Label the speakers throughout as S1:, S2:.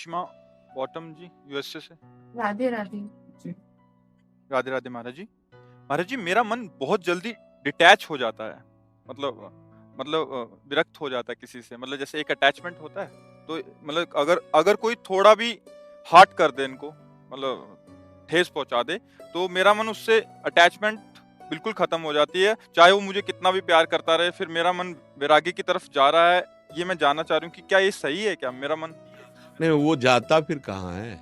S1: रिचिमा bottom जी USA से।
S2: राधे राधे।
S1: राधे राधे महाराज जी। महाराज जी, मेरा मन बहुत जल्दी डिटैच हो जाता है। विरक्त हो जाता है किसी से। मतलब जैसे एक अटैचमेंट होता है, तो मतलब अगर अगर कोई थोड़ा भी हार्ट कर दे इनको, मतलब ठेस पहुंचा दे, तो मेरा मन उससे अटैचमेंट बिल्कुल खत्म हो जाती है। चाहे वो मुझे कितना भी प्यार करता रहे, फिर मेरा मन वैराग्य की तरफ जा रहा है। ये मैं जानना चाह रही हूँ कि क्या ये सही है, क्या मेरा मन।
S3: नहीं, वो जाता फिर कहाँ है?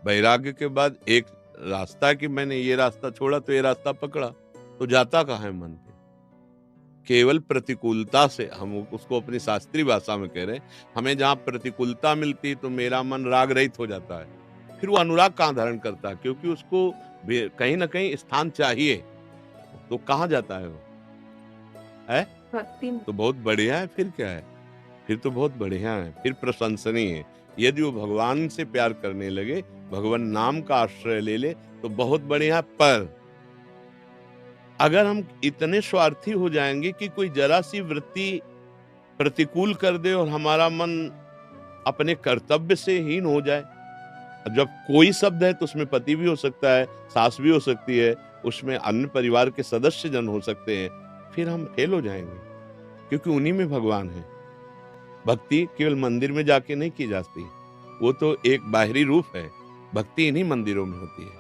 S3: वैराग्य के बाद एक रास्ता कि मैंने ये रास्ता छोड़ा तो ये रास्ता पकड़ा, तो जाता कहाँ है मन पे? केवल प्रतिकूलता से, हम उसको अपनी शास्त्रीय भाषा में कह रहे हैं, हमें जहाँ प्रतिकूलता मिलती तो मेरा मन राग रहित हो जाता है। फिर वो अनुराग कहाँ धारण करता है? क्योंकि उसको कहीं ना कहीं स्थान चाहिए। तो कहाँ जाता है वो? है
S2: भक्ति में।
S3: तो बहुत बढ़िया है। फिर क्या है? फिर तो बहुत बढ़िया है, फिर प्रशंसनीय है। यदि वो भगवान से प्यार करने लगे, भगवान नाम का आश्रय ले ले, तो बहुत बढ़िया। पर अगर हम इतने स्वार्थी हो जाएंगे कि कोई जरा सी वृत्ति प्रतिकूल कर दे और हमारा मन अपने कर्तव्य से हीन हो जाए। अब जब कोई शब्द है तो उसमें पति भी हो सकता है, सास भी हो सकती है, उसमें अन्य परिवार के सदस्य जन हो सकते हैं, फिर हम फेल हो जाएंगे, क्योंकि उन्हीं में भगवान है। भक्ति केवल मंदिर में जाके नहीं की जाती, वो तो एक बाहरी रूप है। भक्ति इन्हीं मंदिरों में होती है।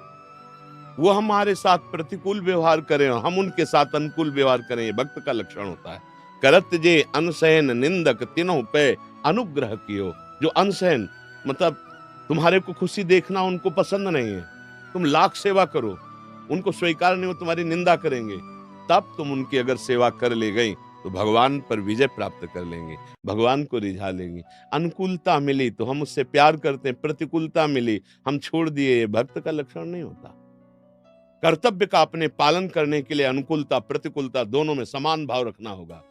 S3: वो हमारे साथ प्रतिकूल व्यवहार करें और हम उनके साथ अनुकूल व्यवहार करें, ये भक्त का लक्षण होता है। करत जे अनसहन निंदक तिन्हों पे अनुग्रह कियो। जो अनसहन मतलब तुम्हारे को खुशी देखना उनको पसंद नहीं है, तुम लाख सेवा करो, उनको स्वीकार नहीं हो, तुम्हारी निंदा करेंगे, तब तुम उनकी अगर सेवा कर ले गई तो भगवान पर विजय प्राप्त कर लेंगे, भगवान को रिझा लेंगे। अनुकूलता मिली तो हम उससे प्यार करते हैं, प्रतिकूलता मिली हम छोड़ दिए, ये भक्त का लक्षण नहीं होता। कर्तव्य का अपने पालन करने के लिए अनुकूलता प्रतिकूलता दोनों में समान भाव रखना होगा।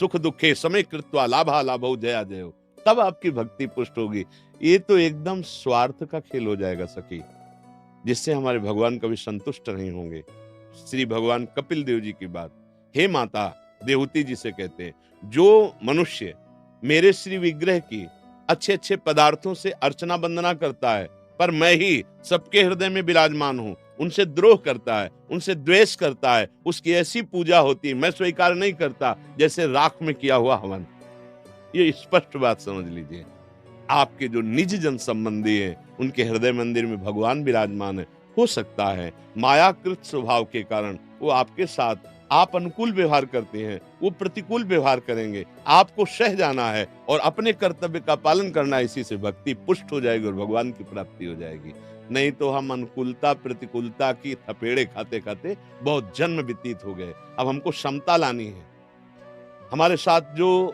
S3: सुख दुखे समय कृत्वा लाभा लाभो जया जयो, तब आपकी भक्ति पुष्ट होगी। ये तो एकदम स्वार्थ का खेल हो जाएगा सखी, जिससे हमारे भगवान कभी संतुष्ट नहीं होंगे। श्री भगवान कपिल देव जी की बात, हे माता देवहूति जी से कहते हैं, जो मनुष्य मेरे श्री विग्रह की अच्छे अच्छे पदार्थों से अर्चना वंदना करता है, पर मैं ही सबके हृदय में विराजमान हूं, उनसे द्रोह करता है, उनसे द्वेष करता है, उसकी ऐसी पूजा होती है मैं स्वीकार नहीं करता, जैसे राख में किया हुआ हवन। ये स्पष्ट बात समझ लीजिए। आपके जो निज जन संबंधी हैं, उनके हृदय मंदिर में भगवान विराजमान है। हो सकता है मायाकृत स्वभाव के कारण वो आपके साथ, आप अनुकूल व्यवहार करते हैं, वो प्रतिकूल व्यवहार करेंगे। आपको सह जाना है और अपने कर्तव्य का पालन करना है, इसी से भक्ति पुष्ट हो जाएगी और भगवान की प्राप्ति हो जाएगी। नहीं तो हम अनुकूलता प्रतिकूलता की थपेड़े खाते खाते बहुत जन्म व्यतीत हो गए। अब हमको समता लानी है। हमारे साथ जो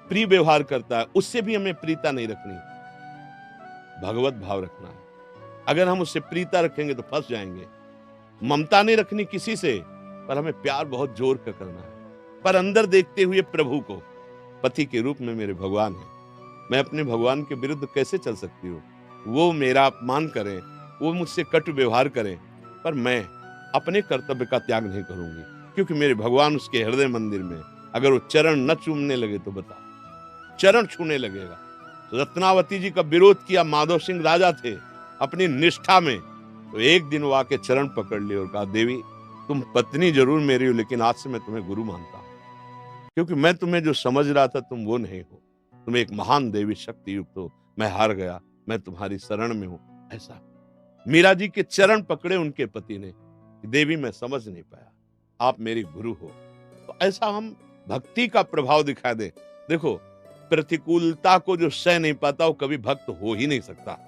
S3: प्रिय व्यवहार करता है उससे भी हमें प्रीता नहीं रखनी, भगवत भाव रखना है। अगर हम उससे प्रीता रखेंगे तो फंस जाएंगे। ममता नहीं रखनी किसी से, पर हमें प्यार बहुत जोर का करना है, पर अंदर देखते हुए प्रभु को। पति के रूप में मेरे भगवान है, मैं अपने भगवान के विरुद्ध कैसे चल सकती हूँ? वो मेरा अपमान करें, वो मुझसे कटु व्यवहार करें, पर मैं अपने कर्तव्य का त्याग नहीं करूंगी, क्योंकि मेरे भगवान उसके हृदय मंदिर में। अगर वो चरण न चूमने लगे तो बताओ, चरण छूने लगेगा। तो रत्नावती जी का विरोध किया, माधव सिंह राजा थे अपनी निष्ठा में, तो एक दिन वो आके चरण पकड़ लिए और कहा, देवी तुम पत्नी जरूर मेरी हो, लेकिन आज से मैं तुम्हें गुरु मानता हूं, क्योंकि मैं तुम्हें जो समझ रहा था तुम वो नहीं हो, तुम एक महान देवी शक्ति युक्त हो, मैं हार गया, मैं तुम्हारी शरण में हूं। ऐसा मीरा जी के चरण पकड़े उनके पति ने, देवी मैं समझ नहीं पाया, आप मेरी गुरु हो। तो ऐसा हम भक्ति का प्रभाव दिखा दे। देखो, प्रतिकूलता को जो सह नहीं पाता वो कभी भक्त हो ही नहीं सकता।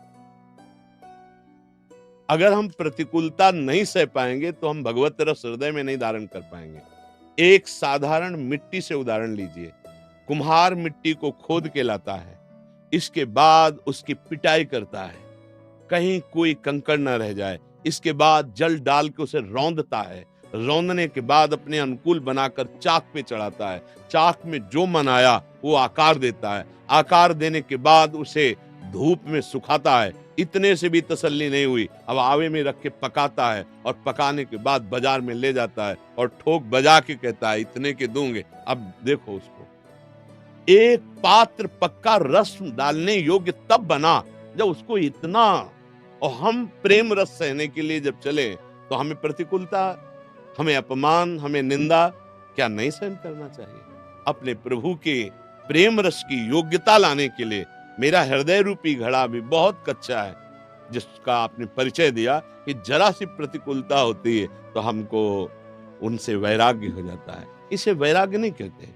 S3: अगर हम प्रतिकूलता नहीं सह पाएंगे तो हम भगवत रस हृदय में नहीं धारण कर पाएंगे। एक साधारण मिट्टी से उदाहरण लीजिए। कुम्हार मिट्टी को खोद के लाता है, इसके बाद उसकी पिटाई करता है, कहीं कोई कंकड़ न रह जाए, इसके बाद जल डाल के उसे रौंदता है, रौंदने के बाद अपने अनुकूल बनाकर चाक पे चढ़ाता है, चाक में जो मन आया वो आकार देता है, आकार देने के बाद उसे धूप में सुखाता है। इतने से भी तसल्ली नहीं हुई, अब आवे में रख के पकाता है और पकाने के बाद बाजार में ले जाता है और ठोक बजा के कहता है इतने के दूंगे। अब देखो उसको, एक पात्र पक्का रस डालने योग्य तब बना जब उसको इतना, और हम प्रेम रस सहने के लिए जब चले तो हमें प्रतिकूलता, हमें अपमान, हमें निंदा क्या नहीं सहन करना चाहिए? अपने प्रभु के प्रेम रस की योग्यता लाने के लिए मेरा हृदय रूपी घड़ा भी बहुत कच्चा है, जिसका आपने परिचय दिया कि जरा सी प्रतिकूलता होती है तो हमको उनसे वैराग्य हो जाता है। इसे वैराग्य नहीं कहते,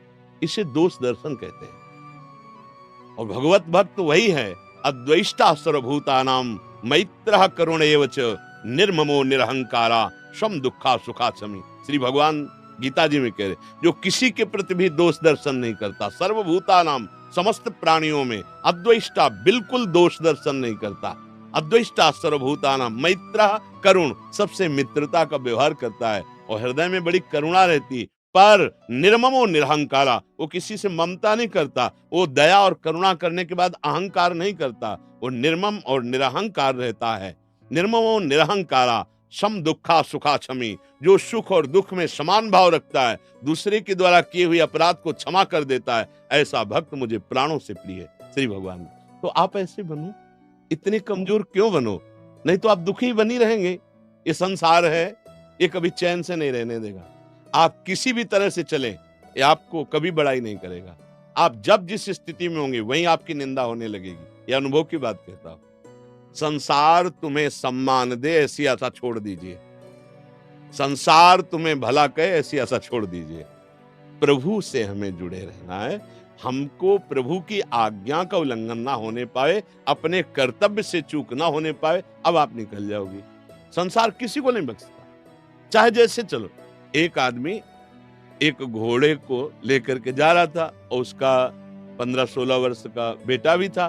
S3: इसे दोष दर्शन कहते हैं। और भगवत भक्त वही है, अद्वैष्टा सर्वभूतानाम मैत्रः करुण एव च निर्ममो निरहंकारा सम दुखा सुखा समी। श्री भगवान गीता जी में कह रहे, जो किसी के प्रति भी दोष दर्शन नहीं करता, सर्वभूतानाम समस्त प्राणियों में, अद्वैष्टा बिल्कुल दोष दर्शन नहीं करता, अद्वैष्टा सर्वभूतानाम मैत्रः करुण सबसे मित्रता का व्यवहार करता है और हृदय में बड़ी करुणा रहती, पर निर्ममो निरहंकारा, वो किसी से ममता नहीं करता, वो दया और करुणा करने के बाद अहंकार नहीं करता, वो निर्मम और निरहंकार रहता है। निर्ममो निरहंकारा सम दुखा सुखा क्षमी, जो सुख और दुख में समान भाव रखता है, दूसरे के द्वारा किए हुए अपराध को क्षमा कर देता है, ऐसा भक्त मुझे प्राणों से प्रिय है। श्री भगवान, तो आप ऐसे बनो, इतने कमजोर क्यों बनो? नहीं तो आप दुखी बनी रहेंगे। ये संसार है, ये कभी चैन से नहीं रहने देगा। आप किसी भी तरह से चलें, ये आपको कभी बड़ाई नहीं करेगा। आप जब जिस स्थिति में होंगे वहीं आपकी निंदा होने लगेगी। ये अनुभव की बात कहता हूं। संसार तुम्हें सम्मान दे ऐसी आशा छोड़ दीजिए, संसार तुम्हें भला कहे ऐसी आशा छोड़ दीजिए। प्रभु से हमें जुड़े रहना है, हमको प्रभु की आज्ञा का उल्लंघन ना होने पाए, अपने कर्तव्य से चूक ना होने पाए, अब आप निकल जाओगी। संसार किसी को नहीं बख्शता, चाहे जैसे चलो। एक आदमी एक घोड़े को लेकर के जा रहा था और उसका 15-16 वर्ष का बेटा भी था।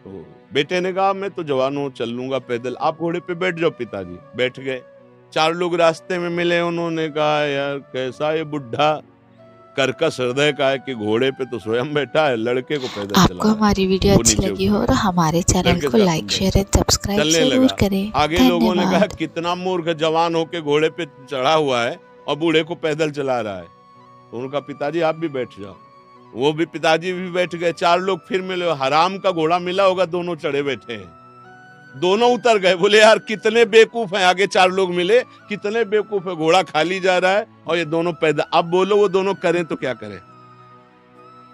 S3: तो बेटे ने कहा, मैं तो जवान हूं, चल लूंगा पैदल, आप घोड़े पे बैठ जाओ। पिताजी बैठ गए। 4 लोग रास्ते में मिले, उन्होंने कहा, यार कैसा ये बुढ़ा कर्कश हृदय का है कि घोड़े पे तो स्वयं बैठा है, लड़के को पैदल चला।
S2: आपको हमारी वीडियो अच्छी लगी हो तो हमारे चैनल को लाइक शेयर एंड सब्सक्राइब जरूर करें।
S3: आगे लोगों ने कहा, कितना मूर्ख जवान होके घोड़े पे चढ़ा हुआ है और बूढ़े को पैदल चला रहा है। तो उनका, पिताजी आप भी बैठ जाओ। वो भी, पिताजी भी बैठ गए। 4 लोग फिर मिले, हराम का घोड़ा मिला होगा, दोनों चढ़े बैठे हैं। दोनों उतर गए। बोले यार कितने बेवकूफ हैं। आगे 4 लोग मिले, कितने बेवकूफ है, घोड़ा खाली जा रहा है और ये दोनों पैदल। अब बोलो वो दोनों करें तो क्या करें?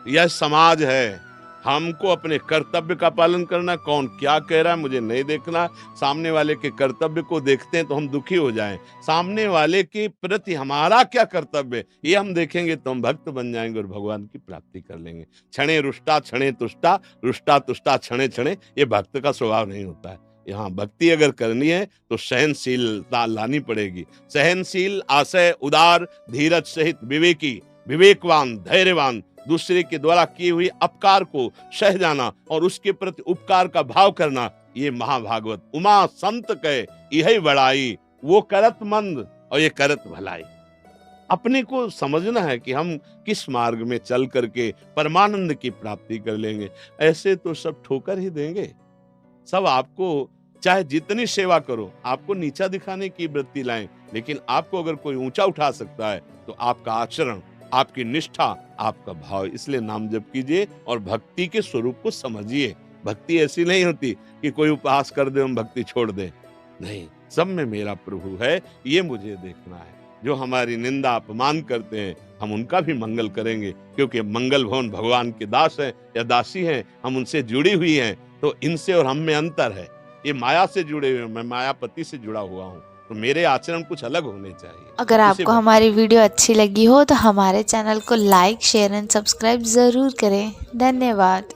S3: यह समाज है, हमको अपने कर्तव्य का पालन करना। कौन क्या कह रहा है मुझे नहीं देखना, सामने वाले के कर्तव्य को देखते हैं तो हम दुखी हो जाएं। सामने वाले के प्रति हमारा क्या कर्तव्य ये हम देखेंगे तो हम भक्त बन जाएंगे और भगवान की प्राप्ति कर लेंगे। क्षणे रुष्टा क्षणे तुष्टा, रुष्टा तुष्टा क्षणे क्षणे, ये भक्त का स्वभाव नहीं होता है। यहाँ भक्ति अगर करनी है तो सहनशीलता लानी पड़ेगी। सहनशील, आशय, उदार, धीरज सहित विवेकी, विवेकवान, धैर्यवान, दूसरे के द्वारा किए हुए अपकार को सह जाना और उसके प्रति उपकार का भाव करना, ये महाभागवत। उमा संत कहे यही बड़ाई, वो करत मंद और ये करत भलाई। अपने को समझना है कि हम किस मार्ग में चल करके परमानंद की प्राप्ति कर लेंगे। ऐसे तो सब ठोकर ही देंगे। सब आपको चाहे जितनी सेवा करो, आपको नीचा दिखाने की वृत्ति लाएं, लेकिन आपको अगर कोई ऊंचा उठा सकता है तो आपका आचरण, आपकी निष्ठा, आपका भाव। इसलिए नाम जप कीजिए और भक्ति के स्वरूप को समझिए। भक्ति ऐसी नहीं होती कि कोई उपहास कर दे हम भक्ति छोड़ दें। नहीं, सब में मेरा प्रभु है, ये मुझे देखना है। जो हमारी निंदा अपमान करते हैं हम उनका भी मंगल करेंगे, क्योंकि मंगल भवन भगवान के दास हैं या दासी हैं, हम उनसे जुड़ी हुई हैं। तो इनसे और हम में अंतर है। ये माया से जुड़े हुए, मैं मायापति से जुड़ा हुआ हूँ, तो मेरे आचरण कुछ अलग होने चाहिए।
S2: अगर आपको हमारी वीडियो अच्छी लगी हो तो हमारे चैनल को लाइक शेयर एंड सब्सक्राइब जरूर करें। धन्यवाद।